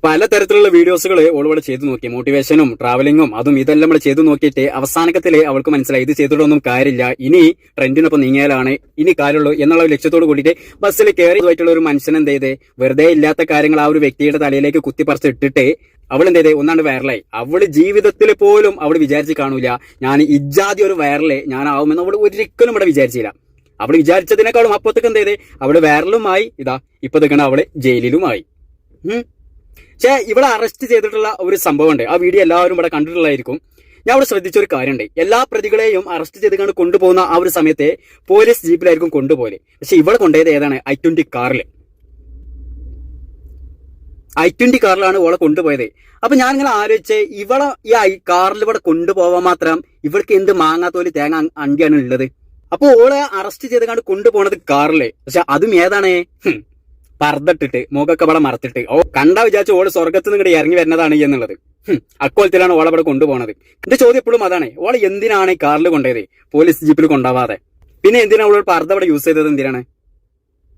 പലതരത്തിലുള്ള വീഡിയോസുകൾ ഓളിവിടെ ചെയ്തു നോക്കി, മോട്ടിവേഷനും ട്രാവലിങ്ങും അതും ഇതെല്ലാം നമ്മൾ ചെയ്തു നോക്കിയിട്ട് അവസാനത്തില് അവൾക്ക് മനസ്സിലായി ഇത് ചെയ്തിട്ടൊന്നും കാര്യമില്ല, ഇനി ട്രെൻഡിനൊപ്പം നീങ്ങിയാലാണ് ഇനി കാര്യമുള്ളൂ എന്നുള്ള ലക്ഷ്യത്തോട് കൂടിയിട്ട് ബസ്സിൽ കയറിയതായിട്ടുള്ള ഒരു മനുഷ്യൻ എന്ത് ചെയ്തേ, വെറുതെ ഇല്ലാത്ത കാര്യങ്ങൾ ആ ഒരു വ്യക്തിയുടെ തലയിലേക്ക് കുത്തിപ്പറിച്ച് ഇട്ടിട്ട് അവൾ എന്ത് ചെയ്തേ, ഒന്നാണ്ട് വൈറലായി. അവള് ജീവിതത്തിൽ പോലും അവള് വിചാരിച്ച് കാണൂല ഞാൻ ഇജാതി ഒരു വൈറലേ ഞാനാവുമെന്ന് അവള് ഒരിക്കലും ഇവിടെ വിചാരിച്ചില്ല. അവള് വിചാരിച്ചതിനേക്കാളും അപ്പത്തേക്ക് എന്ത് ചെയ്തേ, അവള് വൈറലുമായി, ഇതാ ഇപ്പൊ നിൽക്കണ അവള് ജയിലിലുമായി. പക്ഷേ ഇവിടെ അറസ്റ്റ് ചെയ്തിട്ടുള്ള ഒരു സംഭവം ഉണ്ട്, ആ വീഡിയോ എല്ലാവരും ഇവിടെ കണ്ടിട്ടുള്ളതായിരിക്കും. ഞാൻ അവിടെ ശ്രദ്ധിച്ച ഒരു കാര്യമുണ്ട്, എല്ലാ പ്രതികളെയും അറസ്റ്റ് ചെയ്ത് കൊണ്ടുപോകുന്ന ആ ഒരു സമയത്തെ പോലീസ് ജീപ്പിലായിരിക്കും കൊണ്ടുപോലെ. പക്ഷെ ഇവിടെ കൊണ്ടുപോയത് ഏതാണ്, i20 കാറിൽ. i20 കാറിലാണ് ഓളെ കൊണ്ടുപോയത്. അപ്പൊ ഞാൻ ഇങ്ങനെ ആലോചിച്ച്, ഇവളെ ഈ കാറിൽ ഇവിടെ കൊണ്ടുപോകാൻ മാത്രം ഇവൾക്ക് എന്ത് മാങ്ങാത്തോലി തേങ്ങ അണ്ടിയാണ് ഉള്ളത്. അപ്പൊ ഓളെ അറസ്റ്റ് ചെയ്ത് കൊണ്ടുപോണത് കാറില്. പക്ഷെ അതും ഏതാണ്, പർദ്ദട്ടിട്ട് മുഖമൊക്കെ ഇവിടെ മറത്തിട്ട്. കണ്ടാ വിചാരിച്ചു ഓള് സ്വർഗത്ത് നിന്ന് ഇറങ്ങി വരുന്നതാണ് എന്നുള്ളത്. അക്കോലത്തിലാണ് ഓളെ ഇവിടെ കൊണ്ടുപോകുന്നത്. എന്റെ ചോദ്യം എപ്പോഴും അതാണ്, ഓളെ എന്തിനാണ് ഈ കാറിൽ കൊണ്ടുപോയത്, പോലീസ് ജീപ്പിൽ കൊണ്ടുപോവാതെ? പിന്നെ എന്തിനാണ് ഓള് പർദ്ദ ഇവിടെ യൂസ് ചെയ്തത്? എന്തിനാണ്?